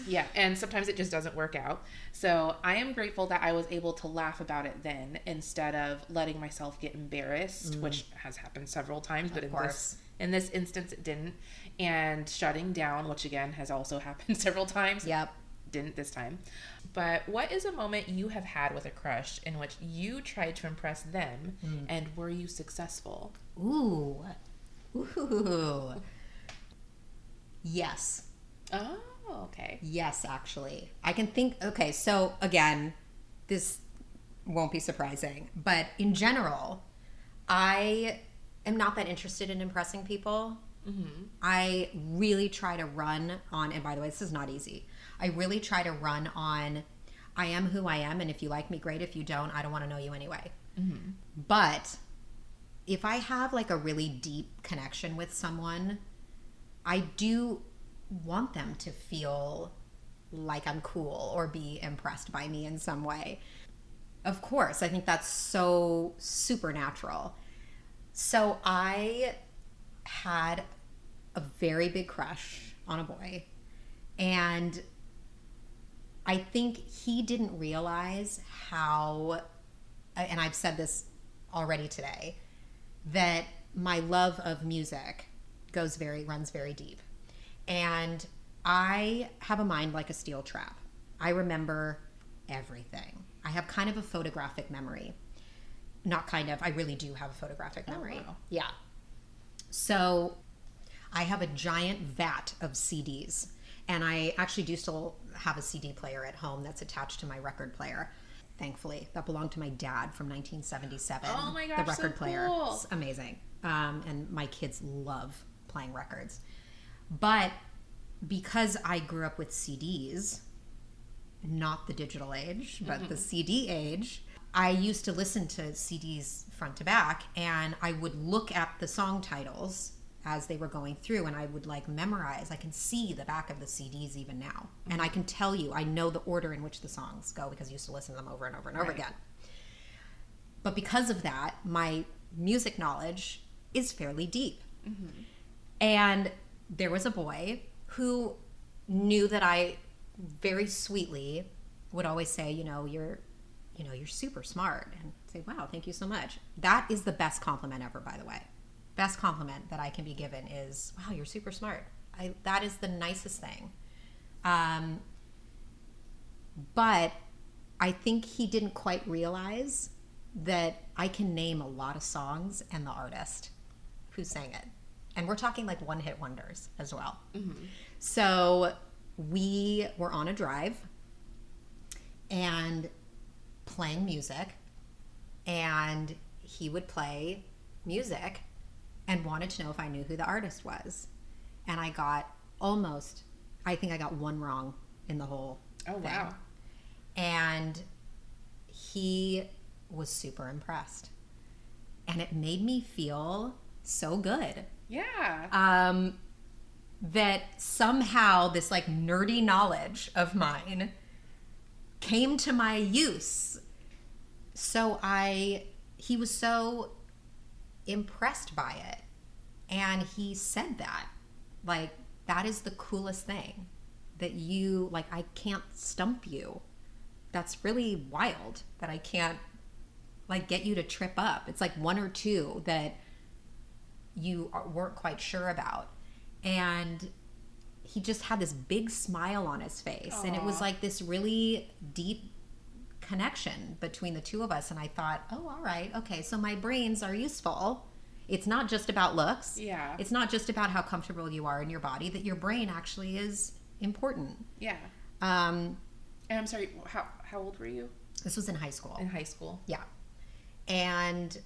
yeah, and sometimes it just doesn't work out. So I am grateful that I was able to laugh about it then instead of letting myself get embarrassed, which has happened several times, but in this instance it didn't. And shutting down, which again has also happened several times. Yep. Didn't this time. But what is a moment you have had with a crush in which you tried to impress them and were you successful? Ooh. Yes. Oh, okay. Yes, actually. I can think, okay, so again, this won't be surprising, but in general, I am not that interested in impressing people. Mm-hmm. I really try to run on, and by the way, this is not easy. I really try to run on, I am who I am, and if you like me, great. If you don't, I don't want to know you anyway. Mm-hmm. But if I have like a really deep connection with someone, I do want them to feel like I'm cool or be impressed by me in some way. Of course, I think that's so supernatural. So I had a very big crush on a boy, and I think he didn't realize how, and I've said this already today, that my love of music runs very deep. And I have a mind like a steel trap. I remember everything. I have kind of a photographic memory. Not kind of, I really do have a photographic memory. Oh, wow. Yeah. So I have a giant vat of CDs. And I actually do still have a CD player at home that's attached to my record player. Thankfully, that belonged to my dad from 1977. Oh my gosh, the record so player. cool. It's amazing. And my kids love playing records. But because I grew up with CDs, not the digital age, but the CD age, I used to listen to CDs front to back, and I would look at the song titles as they were going through, and I would like memorize. I can see the back of the CDs even now. And I can tell you, I know the order in which the songs go because I used to listen to them over and over and over again. But because of that, my music knowledge is fairly deep. Mm-hmm. And there was a boy who knew that I very sweetly would always say, you're super smart, and say, wow, thank you so much. That is the best compliment ever, by the way. Best compliment that I can be given is, wow, you're super smart. That is the nicest thing. But I think he didn't quite realize that I can name a lot of songs and the artist who sang it. And we're talking like one-hit wonders as well. So we were on a drive and playing music, and he would play music and wanted to know if I knew who the artist was. And I think I got one wrong in the whole thing. Wow. And he was super impressed. And it made me feel so good. Yeah. That somehow this like nerdy knowledge of mine came to my use. So he was so impressed by it. And he said that, like, that is the coolest thing, that you, like, I can't stump you. That's really wild that I can't, like, get you to trip up. It's like one or two that you weren't quite sure about. And he just had this big smile on his face. Aww. And it was like this really deep connection between the two of us. And I thought, oh, all right, okay, so my brains are useful. It's not just about looks. Yeah. It's not just about how comfortable you are in your body, that your brain actually is important. Yeah. And I'm sorry, how old were you? This was in high school. In high school. Yeah. And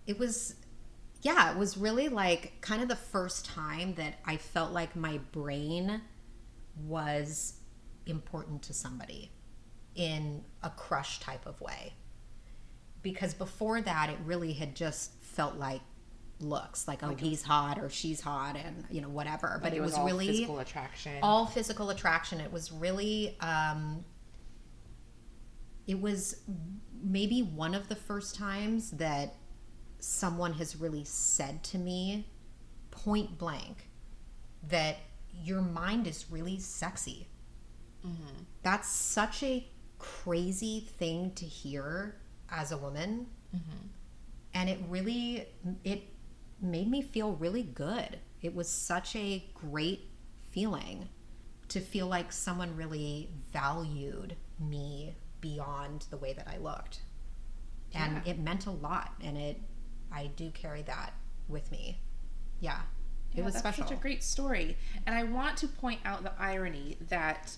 it was really like kind of the first time that I felt like my brain was important to somebody in a crush type of way. Because before that, it really had just felt like looks, like, oh, he's hot or she's hot and, you know, whatever. But it was all really physical attraction. all physical attraction. It was really, it was maybe one of the first times that someone has really said to me point blank that your mind is really sexy. Mm-hmm. That's such a crazy thing to hear as a woman. Mm-hmm. And it made me feel really good. It was such a great feeling to feel like someone really valued me beyond the way that I looked. And it meant a lot, and I do carry that with me. Yeah. It was that's special. Such a great story. And I want to point out the irony that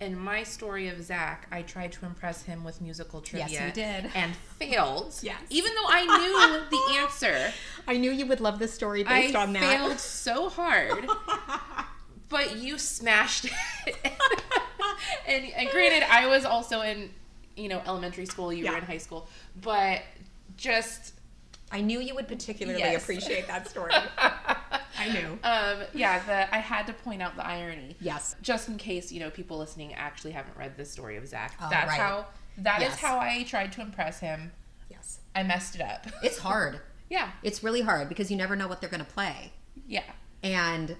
in my story of Zach, I tried to impress him with musical trivia. Yes, you did. And failed. Yes. Even though I knew the answer. I knew you would love this story based on that. I failed so hard. But you smashed it. and granted, I was also in, elementary school. You were in high school. But just... I knew you would particularly appreciate that story. I knew. I had to point out the irony. Yes. Just in case, people listening actually haven't read the story of Zach. Oh, That's right. That is how I tried to impress him. Yes. I messed it up. It's hard. Yeah. It's really hard because you never know what they're going to play. Yeah. And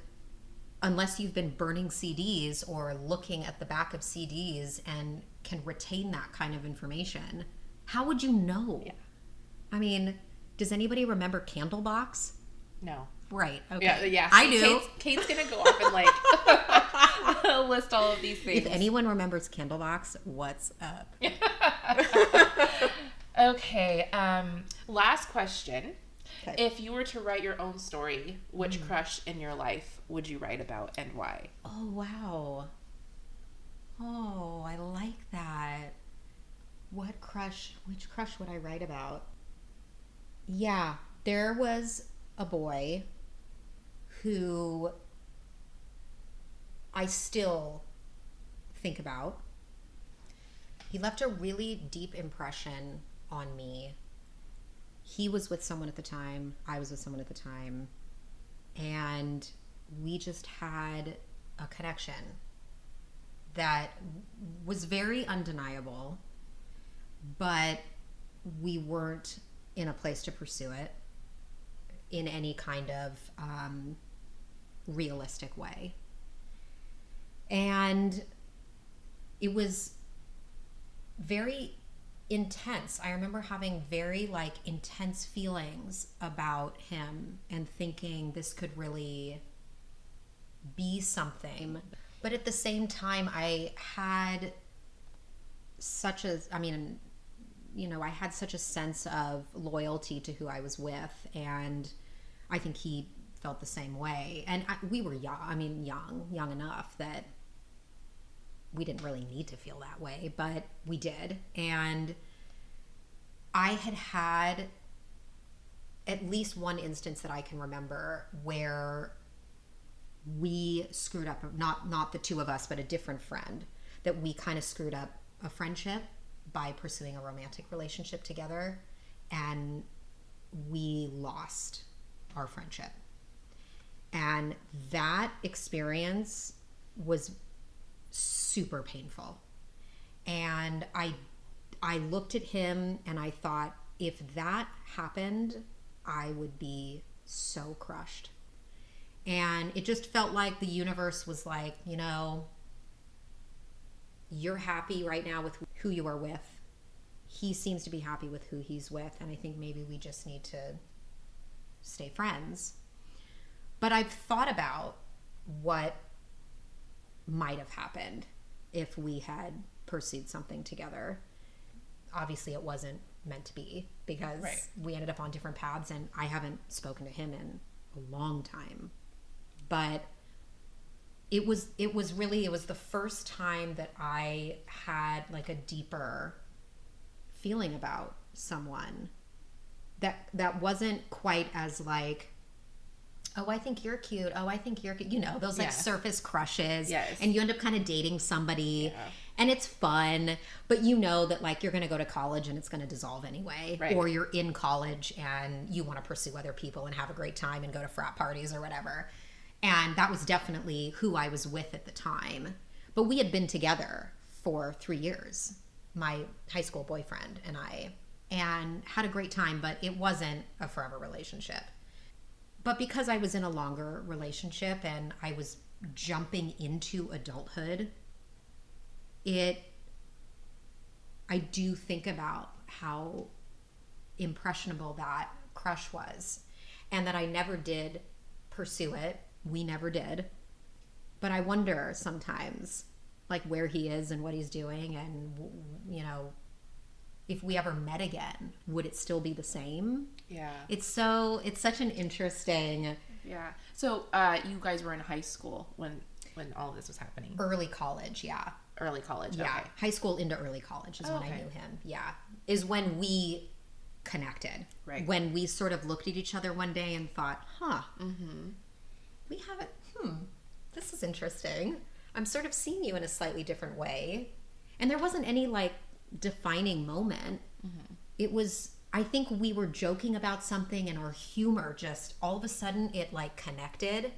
unless you've been burning CDs or looking at the back of CDs and can retain that kind of information, how would you know? Yeah. I mean, does anybody remember Candlebox? No. Right. Okay. Yeah. I do. Kate's gonna go off and list all of these things. If anyone remembers Candlebox, what's up? Okay. Last question. Okay. If you were to write your own story, which crush in your life would you write about and why? Oh, wow. Oh, I like that. Which crush would I write about? Yeah, there was a boy who I still think about. He left a really deep impression on me. He was with someone at the time. I was with someone at the time. And we just had a connection that was very undeniable, but we weren't in a place to pursue it in any kind of realistic way. And it was very intense. I remember having very intense feelings about him and thinking this could really be something. But at the same time, I had such a sense of loyalty to who I was with, and I think he felt the same way. And we were young. I mean, young enough that we didn't really need to feel that way, but we did. And I had at least one instance that I can remember where we screwed up, not the two of us, but a different friend, that we kind of screwed up a friendship by pursuing a romantic relationship together, and we lost our friendship. And that experience was super painful. And I looked at him and I thought, if that happened, I would be so crushed. And it just felt like the universe was like, you know, you're happy right now with who you are with. He seems to be happy with who he's with. And I think maybe we just need to stay friends. But I've thought about what might have happened if we had pursued something together. Obviously, it wasn't meant to be, because we ended up on different paths, and I haven't spoken to him in a long time. But it was the first time that I had like a deeper feeling about someone that wasn't quite as like, oh, I think you're cute. Oh, I think you're cute. You know, those like surface crushes. Yes. And you end up kind of dating somebody and it's fun, but you know that like you're going to go to college and it's going to dissolve anyway. Right. Or you're in college and you want to pursue other people and have a great time and go to frat parties or whatever. And that was definitely who I was with at the time. But we had been together for 3 years, my high school boyfriend and I, and had a great time, but it wasn't a forever relationship. But because I was in a longer relationship and I was jumping into adulthood, I do think about how impressionable that crush was, and that I never did pursue it. We never did. But I wonder sometimes, like, where he is and what he's doing, and, you know, if we ever met again, would it still be the same? Yeah. It's such an interesting... Yeah. So you guys were in high school when all of this was happening? Early college, yeah. Early college, Yeah. okay. High school into early college is when I knew him. Yeah. Is when we connected. Right. When we sort of looked at each other one day and thought, we haven't, this is interesting. I'm sort of seeing you in a slightly different way. And there wasn't any like defining moment. It was, I think we were joking about something and our humor just all of a sudden it like connected,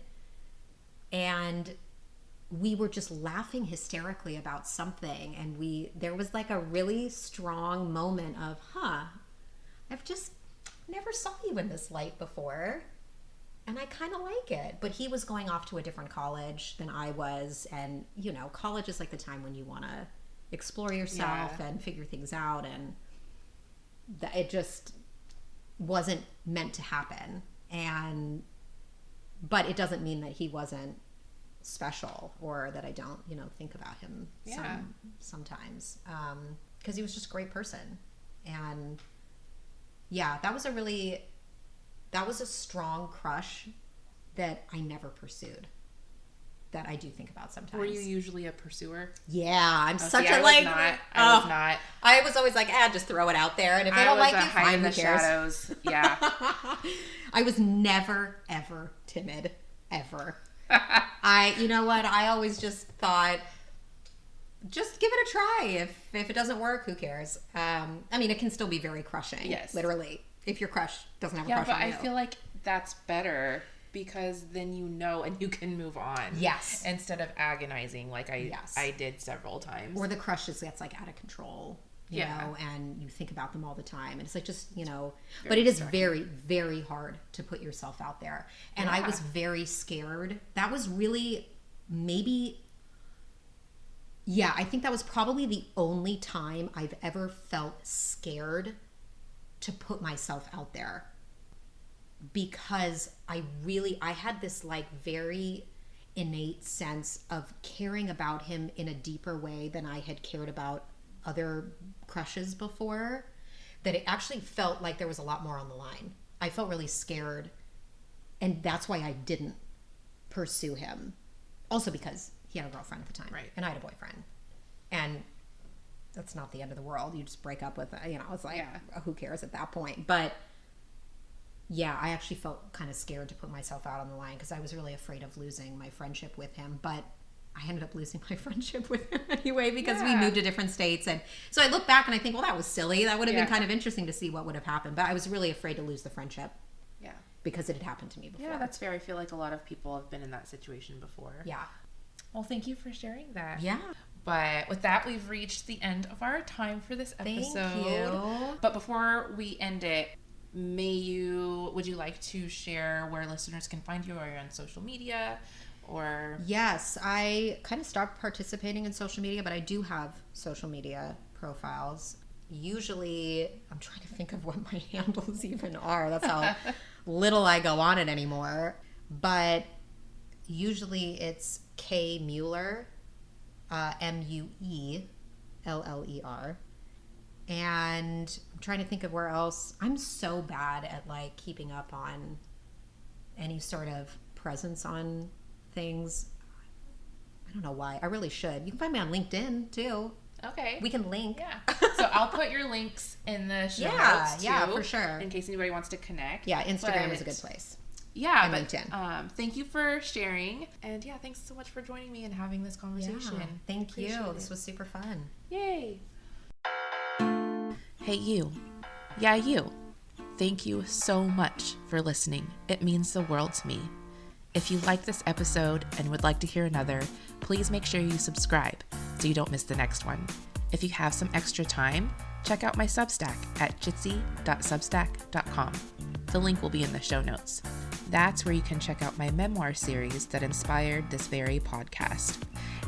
and we were just laughing hysterically about something, and there was like a really strong moment of, I've just never saw you in this light before, and I kind of like it. But he was going off to a different college than I was, and you know, college is like the time when you want to explore yourself and figure things out, and it just wasn't meant to happen. But it doesn't mean that he wasn't special, or that I don't, you know, think about him sometimes, because he was just a great person. And yeah, that was a strong crush that I never pursued, that I do think about sometimes. Were you usually a pursuer? Yeah, I'm such I a like. I was not. I was always like, just throw it out there, and if they don't like you, fine, who cares? Shadows. Yeah. I was never ever timid, ever. You know what? I always just thought, just give it a try. If it doesn't work, who cares? I mean, it can still be very crushing. Yes. Literally, if your crush doesn't have a crush on you. Yeah, but I feel like that's better, because then you know and you can move on. Yes. Instead of agonizing like I did several times. Or the crush just gets like out of control, you know, and you think about them all the time. And it's like, just, you know, but it is very, very hard to put yourself out there. And I was very scared. That was really I think that was probably the only time I've ever felt scared to put myself out there. Because I had this like very innate sense of caring about him in a deeper way than I had cared about other crushes before, that it actually felt like there was a lot more on the line. I felt really scared And that's why I didn't pursue him. Also because he had a girlfriend at the time. Right. And I had a boyfriend. And that's not the end of the world. You just break up with, it's like, who cares at that point? But yeah, I actually felt kind of scared to put myself out on the line because I was really afraid of losing my friendship with him. But I ended up losing my friendship with him anyway because we moved to different states. And so I look back and I think, well, that was silly. That would have been kind of interesting to see what would have happened. But I was really afraid to lose the friendship. Yeah. Because it had happened to me before. Yeah, that's fair. I feel like a lot of people have been in that situation before. Yeah. Well, thank you for sharing that. Yeah. But with that, we've reached the end of our time for this episode. Thank you. But before we end it, would you like to share where listeners can find you? Are you on social media or? Yes, I kind of stopped participating in social media, but I do have social media profiles. Usually, I'm trying to think of what my handles even are. That's how little I go on it anymore. But usually it's K Mueller, Mueller. And I'm trying to think of where else. I'm so bad at like keeping up on any sort of presence on things. I don't know why. I really should. You can find me on LinkedIn too. Okay. We can link. Yeah. So I'll put your links in the show notes too. Yeah, for sure. In case anybody wants to connect. Yeah, Instagram is a good place. Yeah, and but LinkedIn. Thank you for sharing. And yeah, thanks so much for joining me and having this conversation. Yeah, thank you. Appreciate This was super fun. Yay. Hey, you. Yeah, you. Thank you so much for listening. It means the world to me. If you like this episode and would like to hear another, please make sure you subscribe so you don't miss the next one. If you have some extra time, check out my Substack at jitsi.substack.com. The link will be in the show notes. That's where you can check out my memoir series that inspired this very podcast.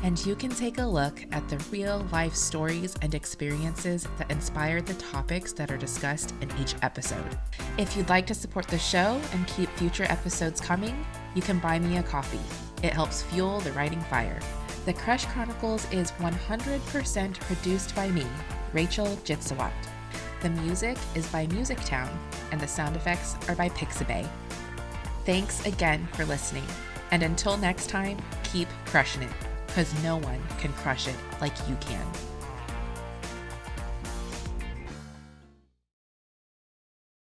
And you can take a look at the real life stories and experiences that inspired the topics that are discussed in each episode. If you'd like to support the show and keep future episodes coming, you can buy me a coffee. It helps fuel the writing fire. The Crush Chronicles is 100% produced by me, Rachel Jitsawat. The music is by Music Town, and the sound effects are by Pixabay. Thanks again for listening, and until next time, keep crushing it, because no one can crush it like you can.